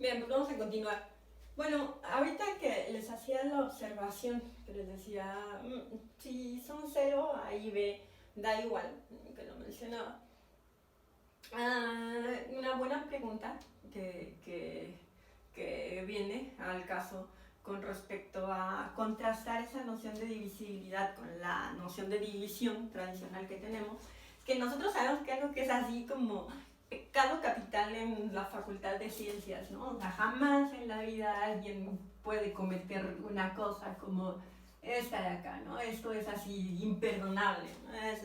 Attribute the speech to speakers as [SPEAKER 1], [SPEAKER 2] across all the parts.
[SPEAKER 1] Bien, pues vamos a continuar. Bueno, ahorita que les hacía la observación, que les decía, si son 0, A y B, da igual, que lo mencionaba. Una buena pregunta que viene al caso con respecto a contrastar esa noción de divisibilidad con la noción de división tradicional que tenemos, que nosotros sabemos que algo que es así como pecado capital en la Facultad de Ciencias, ¿no? O sea, jamás en la vida alguien puede cometer una cosa como esta de acá, ¿no? Esto es así imperdonable, ¿no? Es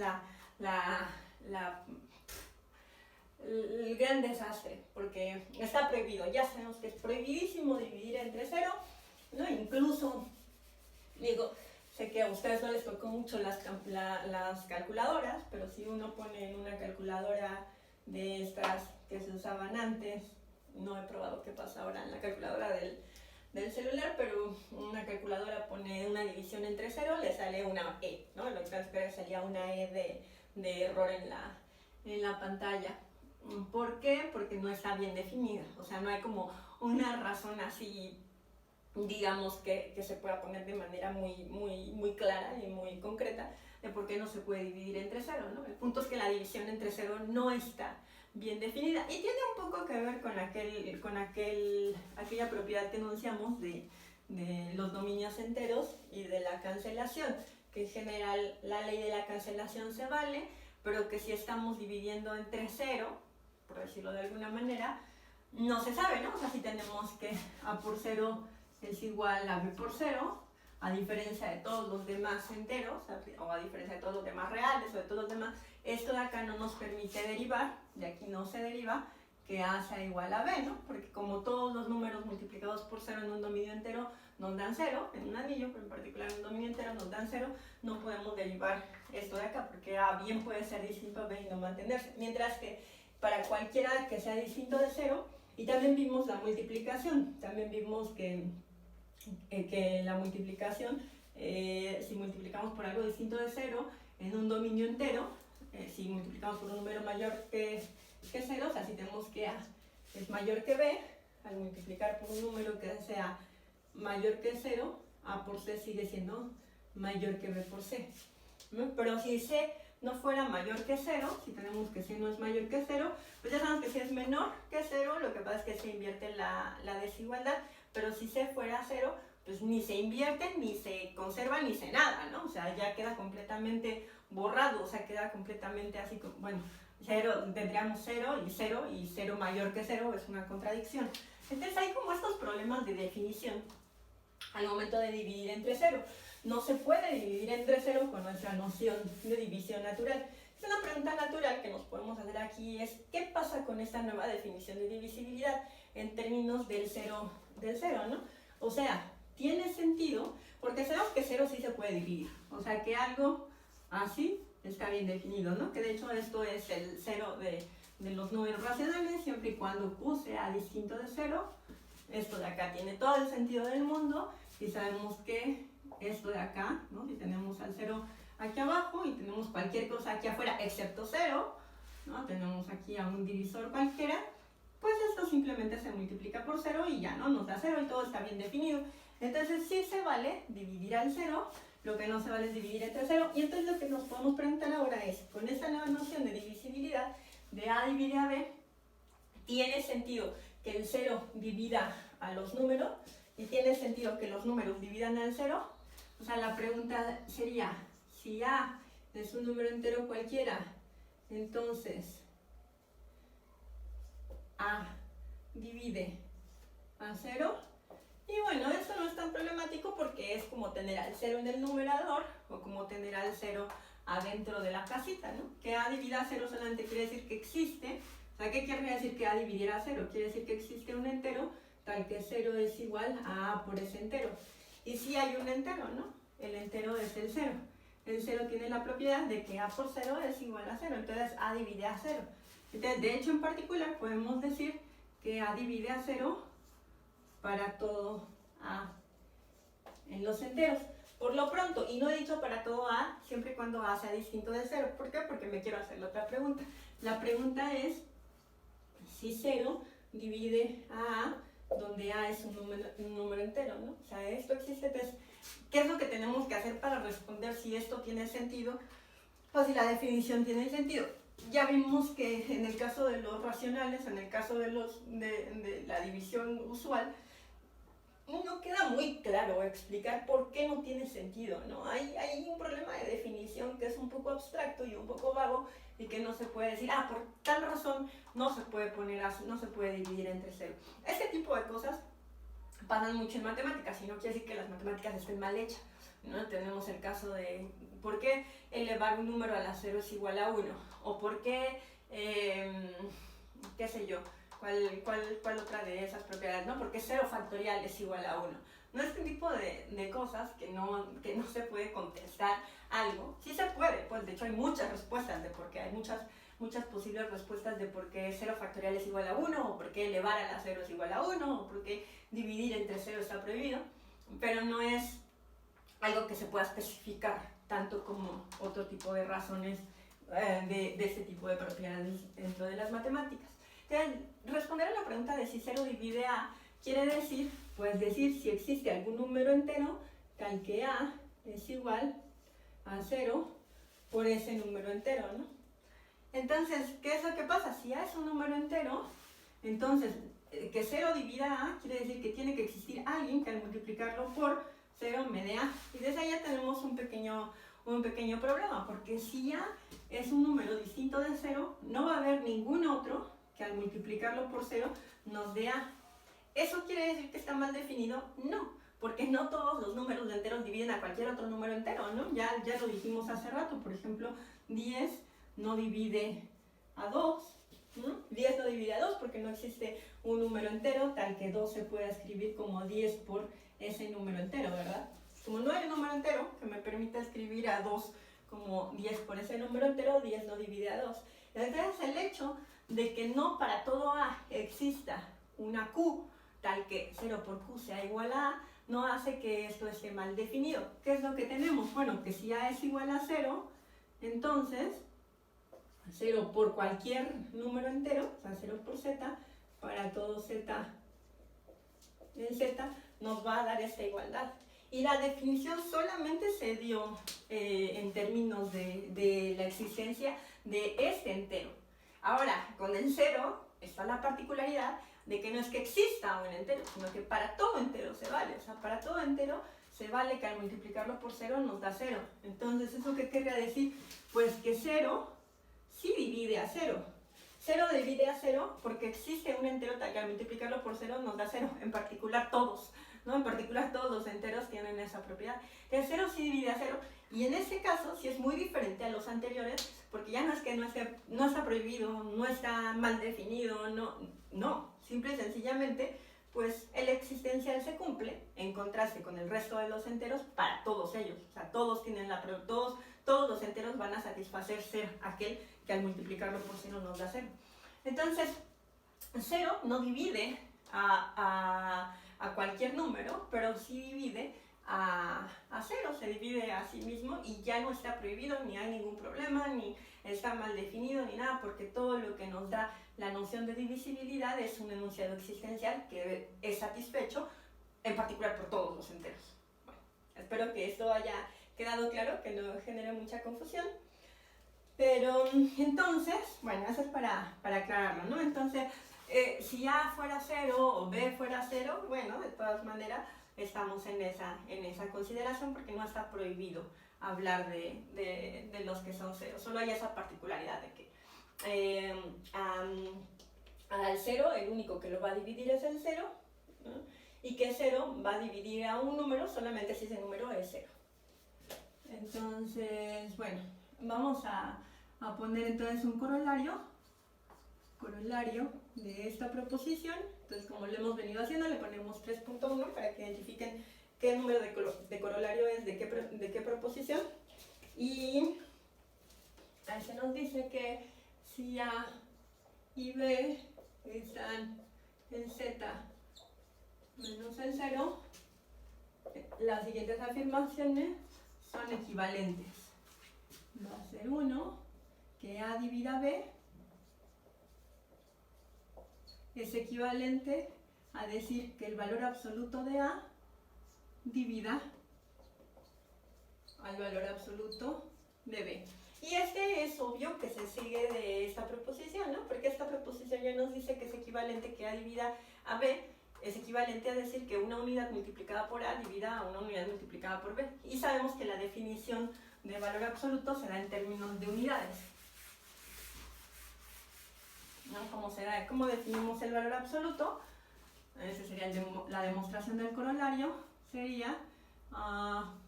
[SPEAKER 1] el gran desastre, porque está prohibido, ya sabemos que es prohibidísimo dividir entre 0, ¿no? Incluso, digo, sé que a ustedes no les tocó mucho las calculadoras, pero si uno pone en una calculadora de estas que se usaban antes, no he probado qué pasa ahora en la calculadora del celular, pero una calculadora pone una división entre 0, le sale una E, ¿no? Lo que salía una E de error en la pantalla. ¿Por qué? Porque no está bien definida, o sea, no hay como una razón así, digamos, que se pueda poner de manera muy clara y muy concreta de por qué no se puede dividir entre 0, ¿no? El punto es que la división entre 0 no está bien definida y tiene un poco que ver con aquella propiedad que enunciamos de los dominios enteros y de la cancelación, que en general la ley de la cancelación se vale, pero que si estamos dividiendo entre 0, por decirlo de alguna manera, no se sabe, ¿no? O sea, si tenemos que A por 0 es igual a B por 0, a diferencia de todos los demás enteros, o a diferencia de todos los demás reales, o de todos los demás, esto de acá no nos permite derivar, de aquí no se deriva, que A sea igual a B, ¿no? Porque como todos los números multiplicados por 0 en un dominio entero nos dan 0, en un anillo, pero en particular en un dominio entero nos dan 0, no podemos derivar esto de acá, porque A bien puede ser distinto a B y no mantenerse, mientras que para cualquiera que sea distinto de 0, y también vimos la multiplicación, también vimos que la multiplicación, si multiplicamos por algo distinto de 0 en un dominio entero, si multiplicamos por un número mayor que 0, o sea, si tenemos que A es mayor que B, al multiplicar por un número que sea mayor que 0, A por C sigue siendo mayor que B por C, ¿no? Pero si C no fuera mayor que 0, si tenemos que C no es mayor que 0, pues ya sabemos que si es menor que 0, lo que pasa es que se invierte la desigualdad, pero si C fuera 0, pues ni se invierte, ni se conserva, ni se nada, ¿no? O sea, ya queda completamente borrado, o sea, queda completamente así como, bueno, 0, tendríamos 0 y 0 mayor que 0 es una contradicción. Entonces hay como estos problemas de definición al momento de dividir entre 0. No se puede dividir entre 0 con nuestra noción de división natural. Es una pregunta natural que nos podemos hacer aquí, es ¿qué pasa con esta nueva definición de divisibilidad en términos del 0, ¿no? O sea, tiene sentido, porque sabemos que 0 sí se puede dividir, o sea que algo así está bien definido, ¿no? Que de hecho esto es el 0 de los números racionales, siempre y cuando Q sea distinto de 0, esto de acá tiene todo el sentido del mundo, y sabemos que esto de acá, ¿no? Si tenemos al 0 aquí abajo y tenemos cualquier cosa aquí afuera excepto 0, ¿no? Tenemos aquí a un divisor cualquiera, pues esto simplemente se multiplica por 0 y ya, ¿no? Nos da 0 y todo está bien definido. Entonces sí se vale dividir al 0, lo que no se vale es dividir entre 0, y entonces lo que nos podemos preguntar ahora es, con esta nueva noción de divisibilidad, de A divide a B, ¿tiene sentido que el 0 divida a los números? ¿Y tiene sentido que los números dividan al 0? O sea, la pregunta sería, si A es un número entero cualquiera, entonces A divide a 0. Y bueno, eso no es tan problemático porque es como tener al 0 en el numerador o como tener al 0 adentro de la casita, ¿no? Que A divida a 0 solamente quiere decir que existe. O sea, ¿qué quiere decir que A dividiera a 0? Quiere decir que existe un entero tal que 0 es igual a A por ese entero. Y sí hay un entero, ¿no? El entero es el 0. El 0 tiene la propiedad de que A por 0 es igual a 0, entonces A divide a 0. Entonces, de hecho, en particular, podemos decir que A divide a 0 para todo A en los enteros. Por lo pronto, y no he dicho para todo A, siempre y cuando A sea distinto de 0. ¿Por qué? Porque me quiero hacer la otra pregunta. La pregunta es si 0 divide a A donde A es un número entero, ¿no? O sea, esto existe, entonces, ¿qué es lo que tenemos que hacer para responder si esto tiene sentido o si la definición tiene sentido? Ya vimos que en el caso de los racionales, en el caso de la división usual, no queda muy claro explicar por qué no tiene sentido, ¿no? Hay un problema de definición que es un poco abstracto y un poco vago y que no se puede decir, por tal razón no se puede no se puede dividir entre cero. Este tipo de cosas pasan mucho en matemáticas y no quiere decir que las matemáticas estén mal hechas, ¿no? Tenemos el caso de por qué elevar un número a la cero es igual a 1 o por qué, qué sé yo, ¿Cuál otra de esas propiedades? ¿No? Porque 0 factorial es igual a 1. No, este tipo de cosas que no se puede contestar algo. Sí se puede, pues de hecho hay muchas respuestas de por qué, hay muchas posibles respuestas de por qué 0 factorial es igual a 1, o por qué elevar a la 0 es igual a 1, o por qué dividir entre 0 está prohibido, pero no es algo que se pueda especificar tanto como otro tipo de razones de este tipo de propiedades dentro de las matemáticas. Entonces, responder a la pregunta de si 0 divide A quiere decir, pues decir si existe algún número entero tal que A es igual a 0 por ese número entero, ¿no? Entonces, ¿qué es lo que pasa? Si A es un número entero, entonces que 0 divida A quiere decir que tiene que existir alguien que al multiplicarlo por 0 me dé A. Y desde ahí ya tenemos un pequeño problema, porque si A es un número distinto de 0, no va a haber ningún otro que al multiplicarlo por 0 nos dé A. ¿Eso quiere decir que está mal definido? No, porque no todos los números enteros dividen a cualquier otro número entero, ¿no? Ya lo dijimos hace rato, por ejemplo, 10 no divide a 2, ¿no? 10 no divide a 2 porque no existe un número entero tal que 2 se pueda escribir como 10 por ese número entero, ¿verdad? Como no hay un número entero que me permita escribir a 2 como 10 por ese número entero, 10 no divide a 2. Entonces el hecho de que no para todo A exista una Q tal que 0 por Q sea igual a A, no hace que esto esté mal definido. ¿Qué es lo que tenemos? Bueno, que si A es igual a 0, entonces 0 por cualquier número entero, o sea 0 por Z, para todo Z en Z, nos va a dar esta igualdad. Y la definición solamente se dio en términos de la existencia de este entero. Ahora, con el 0 está la particularidad de que no es que exista un entero, sino que para todo entero se vale. O sea, para todo entero se vale que al multiplicarlo por 0 nos da 0. Entonces, ¿eso qué querría decir? Pues que 0 sí divide a 0. 0 divide a 0 porque existe un entero tal que al multiplicarlo por 0 nos da 0, en particular todos, ¿no? En particular todos los enteros tienen esa propiedad. El 0 sí divide a 0 y en este caso sí es muy diferente a los anteriores porque ya no es que no está prohibido, no está mal definido, no, simple y sencillamente pues el existencial se cumple en contraste con el resto de los enteros para todos ellos. O sea, todos tienen todos los enteros van a satisfacer ser aquel que al multiplicarlo por 0 nos da 0. Entonces, 0 no divide a cualquier número, pero sí divide a 0, se divide a sí mismo y ya no está prohibido, ni hay ningún problema, ni está mal definido, ni nada, porque todo lo que nos da la noción de divisibilidad es un enunciado existencial que es satisfecho, en particular por todos los enteros. Bueno, espero que esto haya quedado claro, que no genere mucha confusión. Pero entonces, bueno, eso es para aclararlo, ¿no? Entonces, si A fuera 0 o B fuera 0, bueno, de todas maneras estamos en esa consideración porque no está prohibido hablar de los que son 0. Solo hay esa particularidad de que al 0 el único que lo va a dividir es el 0, ¿no? Y que 0 va a dividir a un número solamente si ese número es 0. Entonces, bueno, vamos a poner entonces un corolario de esta proposición. Entonces, como lo hemos venido haciendo, le ponemos 3.1 para que identifiquen qué número de corolario es de qué proposición. Y ahí se nos dice que si A y B están en Z menos el 0, las siguientes afirmaciones son equivalentes. Va a ser 1, que A divida B es equivalente a decir que el valor absoluto de A divida al valor absoluto de B. Y este es obvio que se sigue de esta proposición, ¿no? Porque esta proposición ya nos dice que es equivalente que A divida a B, es equivalente a decir que una unidad multiplicada por A divida a una unidad multiplicada por B. Y sabemos que la definición de valor absoluto se da en términos de unidades, ¿no? ¿Cómo definimos el valor absoluto? Esa sería la demostración del corolario, sería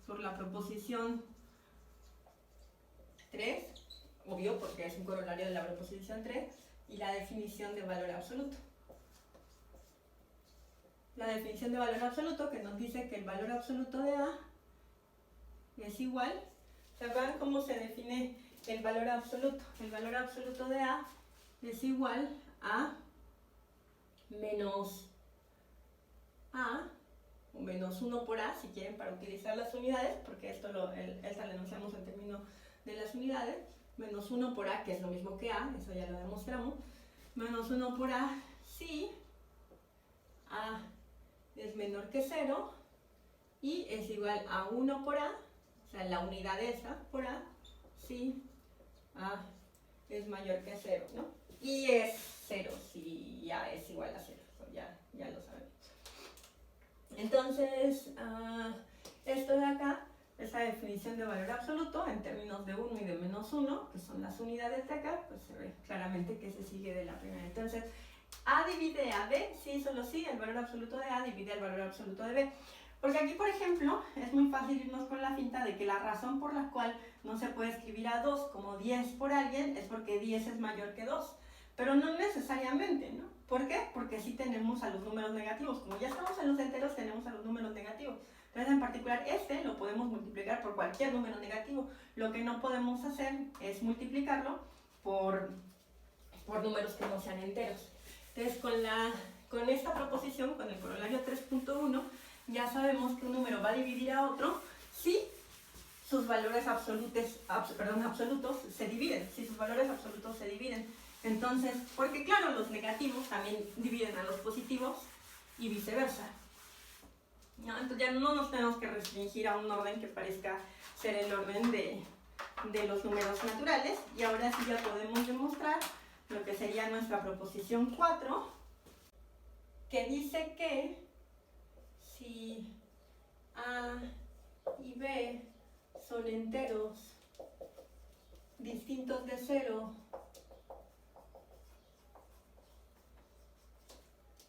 [SPEAKER 1] por la proposición 3, obvio porque es un corolario de la proposición 3, y la definición de valor absoluto. La definición de valor absoluto que nos dice que el valor absoluto de A es igual. ¿Se acuerdan cómo se define el valor absoluto? El valor absoluto de A es igual a menos A, o menos 1 por A, si quieren, para utilizar las unidades, porque esta lo enunciamos en términos de las unidades, menos 1 por A, que es lo mismo que A, eso ya lo demostramos, menos 1 por A si A es menor que 0 y es igual a 1 por A, o sea, la unidad esa por A, si A es mayor que 0, ¿no? Y es 0 si A es igual a 0, ya lo sabemos. Entonces, esto de acá es la definición de valor absoluto en términos de 1 y de menos 1, que son las unidades de acá, pues se ve claramente que se sigue de la primera. Entonces, A divide a B, sí, solo sí, el valor absoluto de A divide el valor absoluto de B. Porque aquí, por ejemplo, es muy fácil irnos con la finta de que la razón por la cual no se puede escribir a 2 como 10 por alguien es porque 10 es mayor que 2. Pero no necesariamente, ¿no? ¿Por qué? Porque sí tenemos a los números negativos. Como ya estamos en los enteros, tenemos a los números negativos. Entonces, en particular, este lo podemos multiplicar por cualquier número negativo. Lo que no podemos hacer es multiplicarlo por números que no sean enteros. Entonces, con esta proposición, con el corolario 3.1, ya sabemos que un número va a dividir a otro si sus valores absolutos se dividen. Si sus valores absolutos se dividen. Entonces, porque claro, los negativos también dividen a los positivos y viceversa, ¿no? Entonces ya no nos tenemos que restringir a un orden que parezca ser el orden de los números naturales. Y ahora sí ya podemos demostrar lo que sería nuestra proposición 4, que dice que si A y B son enteros distintos de 0,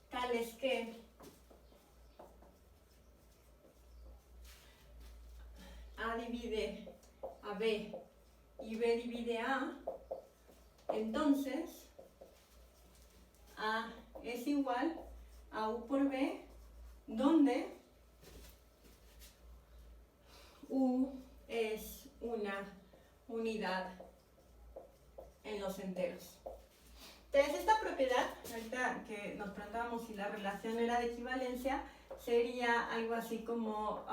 [SPEAKER 1] tales que A divide a B y B divide a A, entonces A es igual a U por B, donde U es una unidad en los enteros. Entonces, esta propiedad, ahorita que nos preguntábamos si la relación era de equivalencia, sería algo así como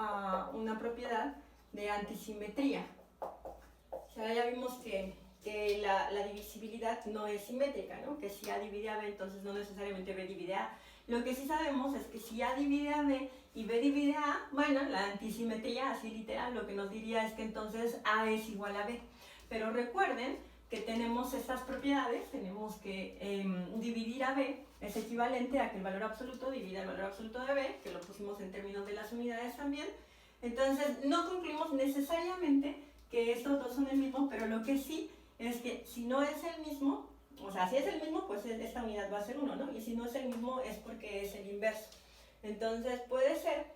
[SPEAKER 1] una propiedad de antisimetría. O sea, ya vimos que la divisibilidad no es simétrica, ¿no? Que si A divide a B, entonces no necesariamente B divide a A. Lo que sí sabemos es que si A divide a B y B divide a A, bueno, la antisimetría, así literal, lo que nos diría es que entonces A es igual a B. Pero recuerden que tenemos estas propiedades, tenemos que dividir a B es equivalente a que el valor absoluto divida el valor absoluto de B, que lo pusimos en términos de las unidades también. Entonces, no concluimos necesariamente que estos dos son el mismo, pero lo que sí es que si no es el mismo, o sea, si es el mismo, pues esta unidad va a ser 1, ¿no? Y si no es el mismo, es porque es el inverso. Entonces, puede ser,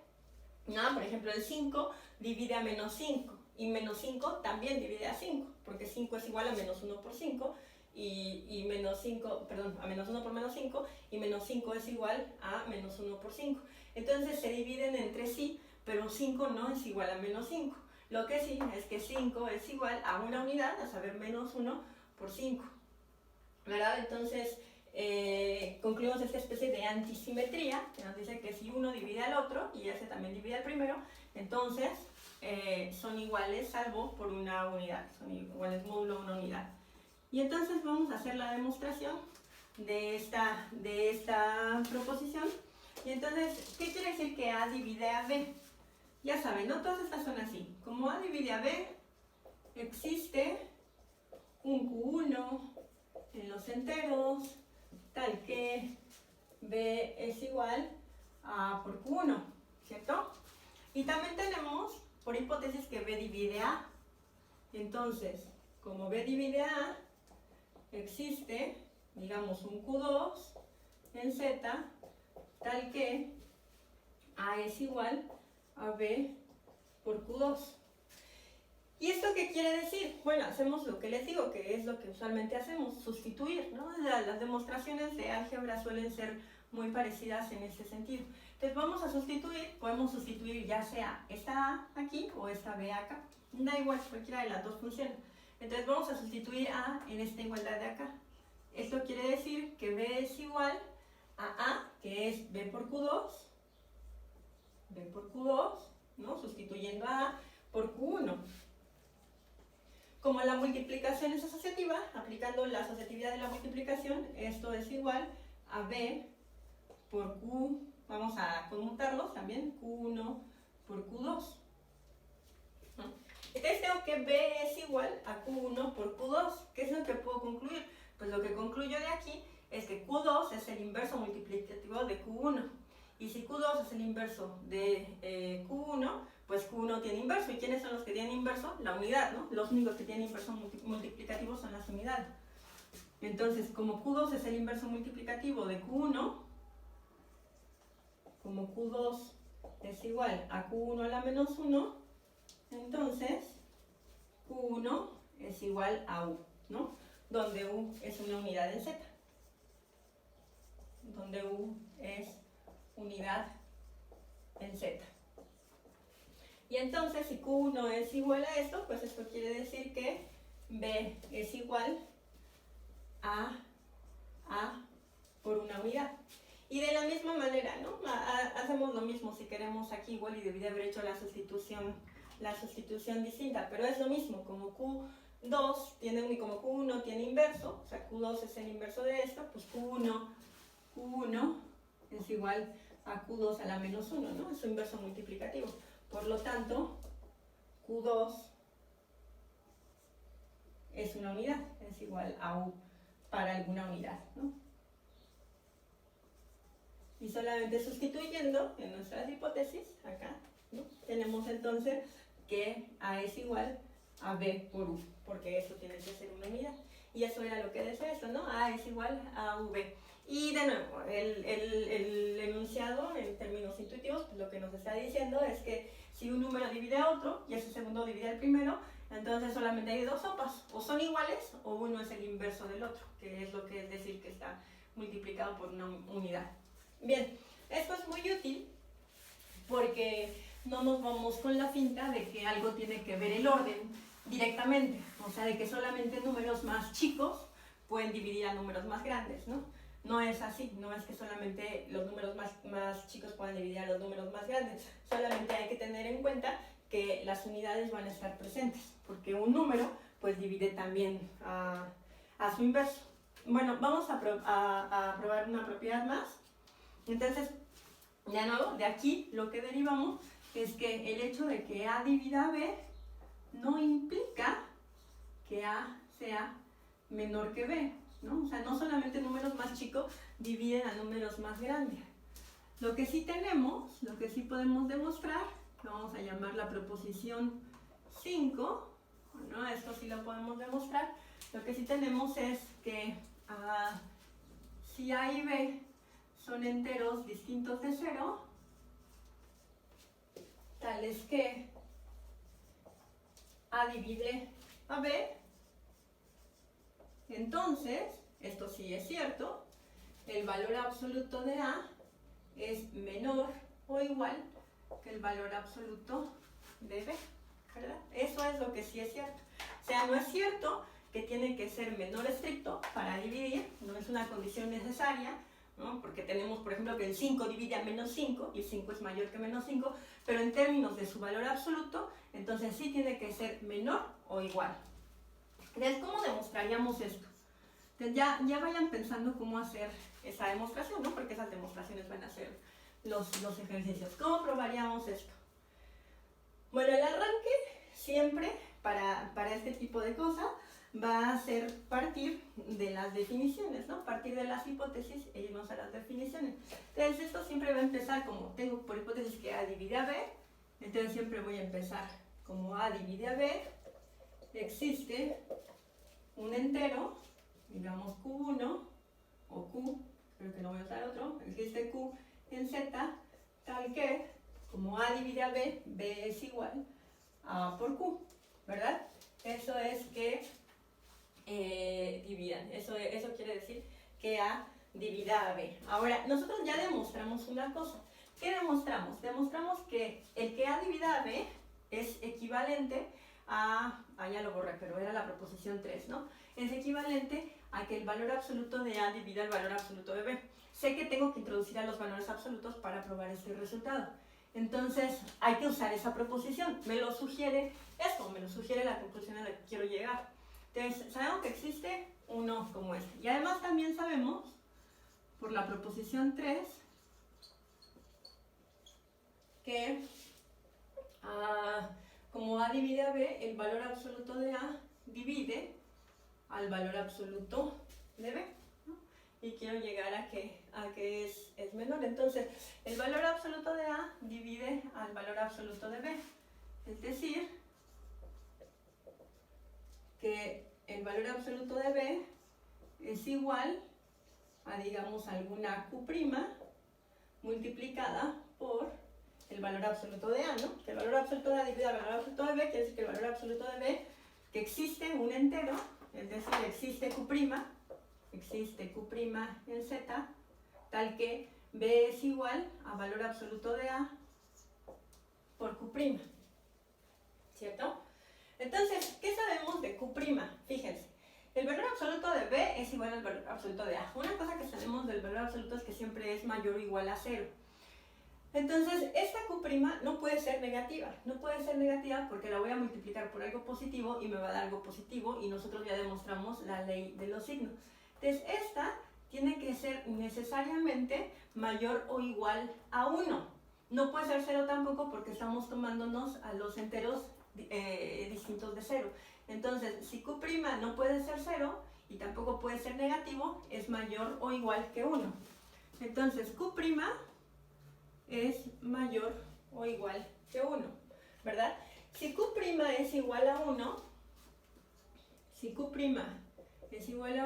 [SPEAKER 1] ¿no? Por ejemplo, el 5 divide a menos 5. Y menos 5 también divide a 5, porque 5 es igual a menos 1 por 5, y menos 5, perdón, a menos 1 por menos 5, y menos 5 es igual a menos 1 por 5. Entonces se dividen entre sí, pero 5 no es igual a menos 5. Lo que sí es que 5 es igual a una unidad, a saber, menos 1 por 5. ¿Verdad? Entonces, concluimos esta especie de antisimetría, que nos dice que si uno divide al otro, y ese también divide al primero, entonces son iguales salvo por una unidad, son iguales módulo una unidad. Y entonces vamos a hacer la demostración de esta proposición Y entonces, ¿qué quiere decir que A divide a B? Ya saben, ¿no? Todas estas son así. Como A divide a B, existe un Q1 en los enteros, tal que B es igual a A por Q1, ¿cierto? Y también tenemos, por hipótesis, que B divide A. Entonces, como B divide A, existe, digamos, un Q2 en Z, tal que A es igual a B por Q2. ¿Y esto qué quiere decir? Bueno, hacemos lo que les digo, que es lo que usualmente hacemos, sustituir, ¿no? Las demostraciones de álgebra suelen ser muy parecidas en ese sentido. Entonces vamos a sustituir, podemos sustituir ya sea esta A aquí o esta B acá. Da igual, cualquiera de las dos funciona. Entonces vamos a sustituir A en esta igualdad de acá. Esto quiere decir que B es igual a A, que es B por Q2, ¿no? Sustituyendo a A por Q1. Como la multiplicación es asociativa, aplicando la asociatividad de la multiplicación, esto es igual a B por Q, vamos a conmutarlos también, Q1 por Q2. Entonces tengo que B es igual a Q1 por Q2. ¿Qué es lo que puedo concluir? Pues lo que concluyo de aquí es que Q2 es el inverso multiplicativo de Q1. Y si Q2 es el inverso de Q1, pues Q1 tiene inverso. ¿Y quiénes son los que tienen inverso? La unidad, ¿no? Los únicos que tienen inverso multiplicativo son las unidades. Entonces, como Q2 es el inverso multiplicativo de Q1, como Q2 es igual a Q1 a la menos 1, entonces Q1 es igual a U, ¿no? Donde U es una unidad en Z. Donde U es unidad en Z. Y entonces, si Q1 es igual a esto, pues esto quiere decir que B es igual a A por una unidad. Y de la misma manera, ¿no? Hacemos lo mismo si queremos aquí igual y debí haber hecho la sustitución distinta, pero es lo mismo, como Q2 tiene como Q1 tiene inverso, o sea, Q2 es el inverso de esto, pues Q1 es igual a Q2 a la menos 1, ¿no? Es su inverso multiplicativo. Por lo tanto, Q2 es una unidad, es igual a U para alguna unidad, ¿no? Y solamente sustituyendo en nuestras hipótesis, acá, ¿no? Tenemos entonces que A es igual a B por U, porque eso tiene que ser una unidad. Y eso era lo que decía eso, ¿no? A es igual a V. Y de nuevo, el enunciado en términos intuitivos, pues lo que nos está diciendo es que si un número divide a otro y ese segundo divide al primero, entonces solamente hay dos sopas, o son iguales o uno es el inverso del otro, que es lo que es decir que está multiplicado por una unidad. Bien, esto es muy útil porque no nos vamos con la finta de que algo tiene que ver el orden directamente, o sea, de que solamente números más chicos pueden dividir a números más grandes, ¿no? No es así, no es que solamente los números más chicos puedan dividir a los números más grandes, solamente hay que tener en cuenta que las unidades van a estar presentes, porque un número pues divide también a su inverso. Bueno, vamos a probar una propiedad más. Entonces, de nuevo, de aquí lo que derivamos es que el hecho de que A divida a B no implica que A sea menor que B, ¿no? O sea, no solamente números más chicos dividen a números más grandes. Lo que sí tenemos, lo que sí podemos demostrar, lo vamos a llamar la proposición 5, ¿no? Esto sí lo podemos demostrar. Lo que sí tenemos es que si A y B son enteros distintos de 0, tales que A divide a B, entonces, esto sí es cierto, el valor absoluto de A es menor o igual que el valor absoluto de B, ¿verdad? Eso es lo que sí es cierto. O sea, no es cierto que tiene que ser menor estricto para dividir, no es una condición necesaria, ¿no? Porque tenemos, por ejemplo, que el 5 divide a menos 5 y 5 es mayor que menos 5, pero en términos de su valor absoluto, entonces sí tiene que ser menor o igual. Entonces, ¿cómo demostraríamos esto? Entonces, ya vayan pensando cómo hacer esa demostración, ¿no? Porque esas demostraciones van a ser los ejercicios. ¿Cómo probaríamos esto? Bueno, el arranque siempre para este tipo de cosas va a ser partir de las definiciones, ¿no? Partir de las hipótesis e irnos a las definiciones. Entonces esto siempre va a empezar como, tengo por hipótesis que A divide a B, entonces siempre voy a empezar como A divide a B, existe un entero, digamos Q1 o Q, creo que no voy a usar otro, existe Q en Z, tal que como A divide a B, B es igual a A por Q, ¿verdad? Eso es que dividan, eso quiere decir que A divida a B. Ahora, nosotros ya demostramos una cosa. ¿Qué demostramos? Demostramos que el que A divida a B es equivalente a, ya lo borré, pero era la proposición 3, ¿no? Es equivalente a que el valor absoluto de A divida el valor absoluto de B. Sé que tengo que introducir a los valores absolutos para probar este resultado. Entonces, hay que usar esa proposición. Me lo sugiere esto, me lo sugiere la conclusión a la que quiero llegar. Entonces, sabemos que existe uno como este. Y además también sabemos, por la proposición 3, que como A divide a B, el valor absoluto de A divide al valor absoluto de B, ¿no? Y quiero llegar a que es menor. Entonces, el valor absoluto de A divide al valor absoluto de B. Es decir, que el valor absoluto de B es igual a, digamos, alguna Q' multiplicada por el valor absoluto de A, ¿no? Que el valor absoluto de A divide al valor absoluto de B, quiere decir que el valor absoluto de B, que existe un entero, es decir, existe Q' en Z, tal que B es igual a valor absoluto de A por Q', ¿cierto? Entonces, ¿qué sabemos de Q'? Fíjense, el valor absoluto de B es igual al valor absoluto de A. Una cosa que sabemos del valor absoluto es que siempre es mayor o igual a 0. Entonces, esta Q' no puede ser negativa. No puede ser negativa porque la voy a multiplicar por algo positivo y me va a dar algo positivo, y nosotros ya demostramos la ley de los signos. Entonces, esta tiene que ser necesariamente mayor o igual a 1. No puede ser 0 tampoco porque estamos tomándonos a los enteros distintos de 0. Entonces, si Q' no puede ser 0 y tampoco puede ser negativo, es mayor o igual que 1. Entonces, Q' es mayor o igual que 1, ¿verdad? Si Q' es igual a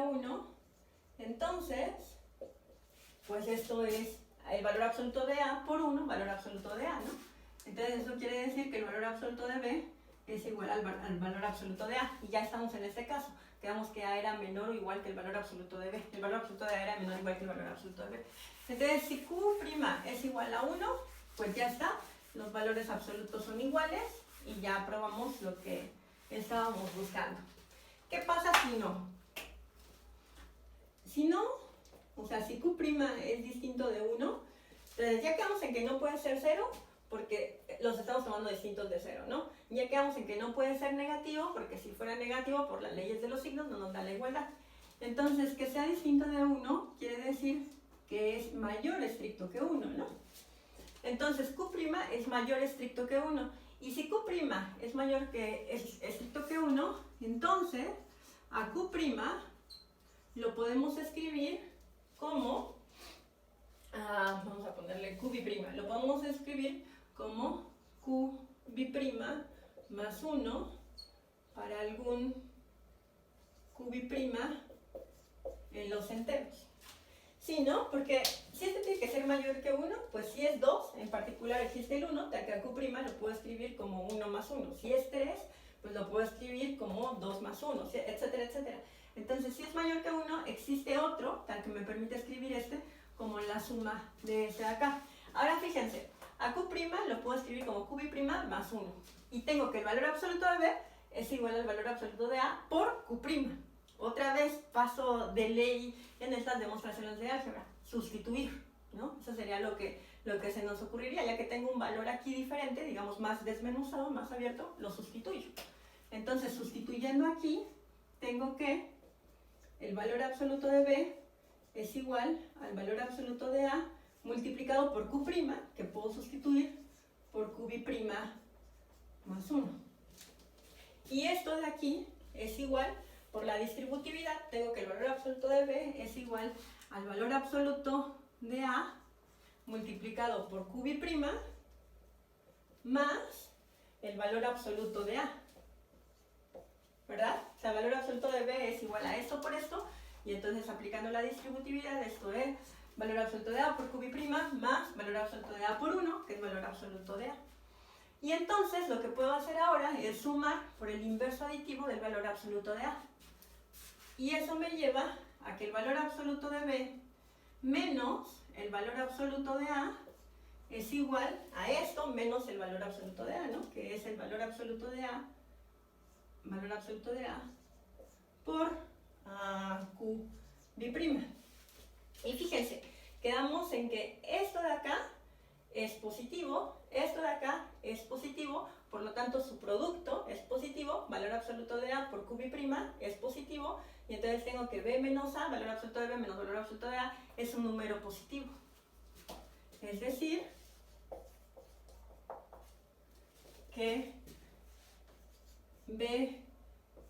[SPEAKER 1] 1, entonces, pues esto es el valor absoluto de A por 1, valor absoluto de A, ¿no? Entonces eso quiere decir que el valor absoluto de B es igual al valor absoluto de A, y ya estamos en este caso. Quedamos que A era menor o igual que el valor absoluto de B. El valor absoluto de A era menor o igual que el valor absoluto de B. Entonces, si Q' es igual a 1, pues ya está. Los valores absolutos son iguales y ya probamos lo que estábamos buscando. ¿Qué pasa si no? Si no, o sea, si Q' es distinto de 1, entonces ya quedamos en que no puede ser 0, porque los estamos tomando distintos de 0, ¿no? Ya quedamos en que no puede ser negativo, porque si fuera negativo, por las leyes de los signos, no nos da la igualdad. Entonces, que sea distinto de 1 quiere decir que es mayor estricto que 1, ¿no? Entonces, Q' es mayor estricto que 1. Y si Q' es mayor que estricto que 1, entonces a Q' lo podemos escribir como, vamos a ponerle QB', lo podemos escribir como QB' más 1 para algún QB' en los enteros. Sí, ¿no? Porque si este tiene que ser mayor que 1, pues si es 2, en particular existe el 1, tal que a Q' lo puedo escribir como 1 más 1. Si es 3, pues lo puedo escribir como 2 más 1, etcétera, etcétera. Entonces, si es mayor que 1, existe otro, tal que me permite escribir este como la suma de este de acá. Ahora fíjense, a Q' lo puedo escribir como QB' más 1. Y tengo que el valor absoluto de B es igual al valor absoluto de A por Q'. Otra vez paso de ley en estas demostraciones de álgebra, sustituir, ¿no? Eso sería lo que se nos ocurriría, ya que tengo un valor aquí diferente, digamos más desmenuzado, más abierto, lo sustituyo. Entonces, sustituyendo aquí, tengo que el valor absoluto de B es igual al valor absoluto de A multiplicado por Q', que puedo sustituir por QB' más 1. Y esto de aquí es igual, por la distributividad, tengo que el valor absoluto de B es igual al valor absoluto de A multiplicado por QB' más el valor absoluto de A. ¿Verdad? O sea, el valor absoluto de B es igual a esto por esto, y entonces aplicando la distributividad, esto es valor absoluto de A por QB' más valor absoluto de A por 1, que es valor absoluto de A. Y entonces lo que puedo hacer ahora es sumar por el inverso aditivo del valor absoluto de A. Y eso me lleva a que el valor absoluto de B menos el valor absoluto de A es igual a esto menos el valor absoluto de A, ¿no? Que es el valor absoluto de A por QB'. Y fíjense, quedamos en que esto de acá es positivo, esto de acá es positivo, por lo tanto su producto es positivo, valor absoluto de A por QB' es positivo, y entonces tengo que B menos A, valor absoluto de B menos valor absoluto de A, es un número positivo. Es decir, que B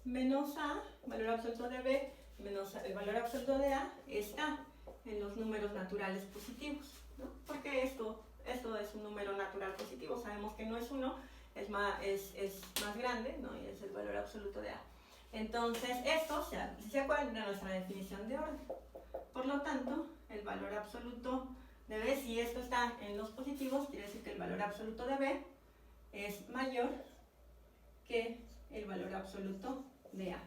[SPEAKER 1] menos A, valor absoluto de B, menos el valor absoluto de A, está en los números naturales positivos, ¿no? Porque esto es un número natural positivo, sabemos que no es 1, es más grande, ¿no? Y es el valor absoluto de A. Entonces, esto, si se acuerdan, era nuestra definición de orden. Por lo tanto, el valor absoluto de B, si esto está en los positivos, quiere decir que el valor absoluto de B es mayor que el valor absoluto de A.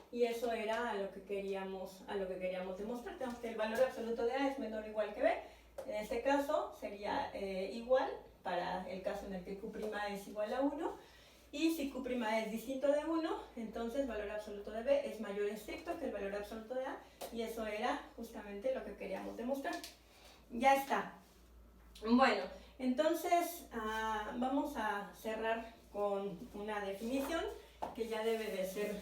[SPEAKER 1] Y eso era a lo que queríamos demostrar. Tenemos que el valor absoluto de A es menor o igual que B. En este caso sería igual para el caso en el que Q' es igual a 1. Y si Q' es distinto de 1, entonces el valor absoluto de B es mayor estricto que el valor absoluto de A. Y eso era justamente lo que queríamos demostrar. Ya está. Bueno, entonces vamos a cerrar con una definición que ya debe de ser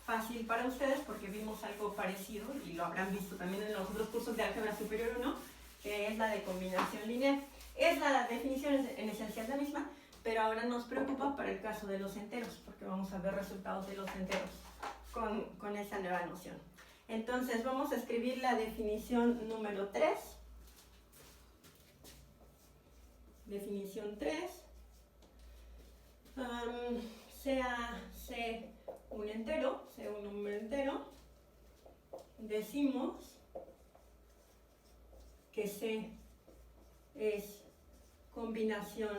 [SPEAKER 1] fácil para ustedes porque vimos algo parecido y lo habrán visto también en los otros cursos de álgebra superior 1, que es la de combinación lineal. Es la definición en esencial la misma, pero ahora nos preocupa para el caso de los enteros, porque vamos a ver resultados de los enteros con esa nueva noción. Entonces vamos a escribir la definición número 3. Definición 3. Sea C un entero, C un número entero, decimos que C es combinación.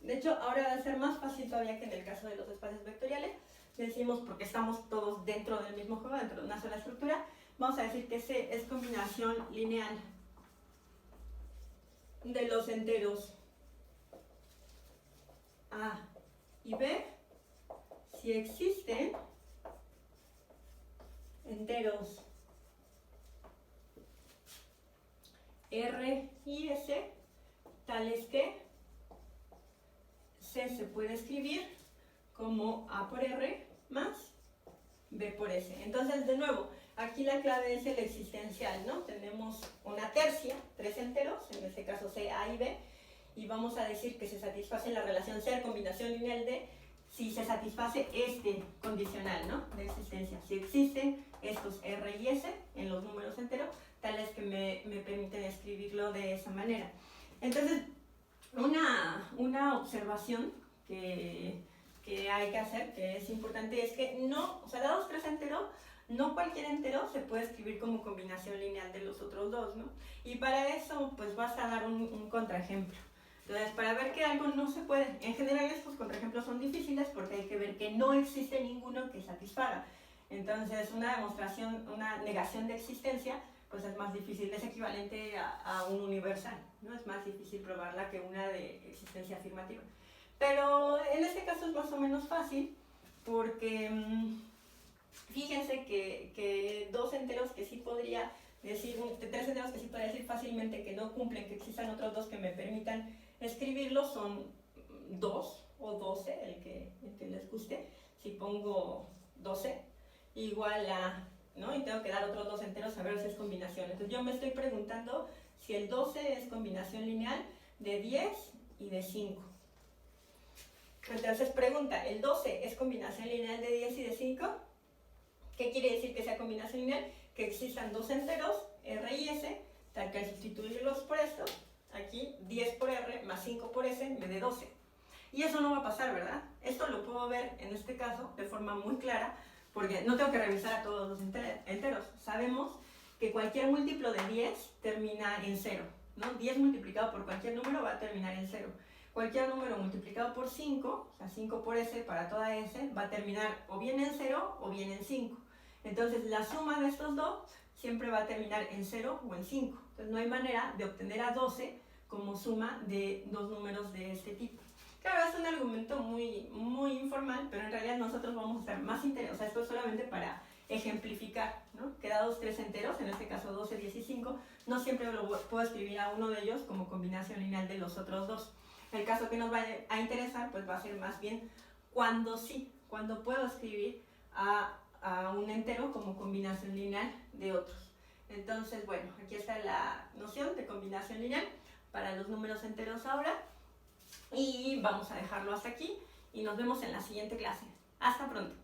[SPEAKER 1] De hecho, ahora va a ser más fácil todavía que en el caso de los espacios vectoriales. Decimos, porque estamos todos dentro del mismo juego, dentro de una sola estructura, vamos a decir que C es combinación lineal de los enteros A y B si existen enteros R y S tales que C se puede escribir como A por R más B por S. Entonces, de nuevo, aquí la clave es el existencial, ¿no? Tenemos una tercia, 3 enteros, en este caso C, A y B, y vamos a decir que se satisface la relación C, combinación lineal de, si se satisface este condicional, ¿no? De existencia. Si existen estos R y S en los números enteros, tales que me permiten escribirlo de esa manera. Entonces, una observación que hay que hacer, que es importante, es que no, o sea, dados 3 enteros, no cualquier entero se puede escribir como combinación lineal de los otros dos, ¿no? Y para eso, pues vas a dar un contraejemplo. Entonces, para ver que algo no se puede, en general estos contraejemplos son difíciles porque hay que ver que no existe ninguno que satisfaga. Entonces, una demostración, una negación de existencia, pues es más difícil, es equivalente a un universal, ¿no? Es más difícil probarla que una de existencia afirmativa. Pero en este caso es más o menos fácil porque fíjense que 2 enteros que sí podría decir, 3 enteros que sí podría decir fácilmente que no cumplen, que existan otros 2 que me permitan escribirlos son 2 o 12, el que les guste. Si pongo 12 igual a ¿no? Y tengo que dar otros dos enteros a ver si es combinación. Entonces yo me estoy preguntando si el 12 es combinación lineal de 10 y de 5. Entonces pregunta, ¿el 12 es combinación lineal de 10 y de 5? ¿Qué quiere decir que sea combinación lineal? Que existan dos enteros, R y S, tal que al sustituirlos por esto, aquí 10 por R más 5 por S me dé 12. Y eso no va a pasar, ¿verdad? Esto lo puedo ver en este caso de forma muy clara, porque no tengo que revisar a todos los enteros. Sabemos que cualquier múltiplo de 10 termina en 0, ¿no? 10 multiplicado por cualquier número va a terminar en 0. Cualquier número multiplicado por 5, o sea 5 por S para toda S, va a terminar o bien en 0 o bien en 5. Entonces la suma de estos dos siempre va a terminar en 0 o en 5. Entonces no hay manera de obtener a 12 como suma de dos números de este tipo. Claro, es un argumento muy informal, pero en realidad nosotros vamos a estar más interesados. O sea, esto es solamente para ejemplificar, ¿no? Que dados tres enteros, en este caso 12, 10 y 5, no siempre lo puedo escribir a uno de ellos como combinación lineal de los otros dos. El caso que nos va a interesar pues va a ser más bien cuando sí, cuando puedo escribir a un entero como combinación lineal de otros. Entonces, bueno, aquí está la noción de combinación lineal para los números enteros ahora. Y vamos a dejarlo hasta aquí y nos vemos en la siguiente clase. Hasta pronto.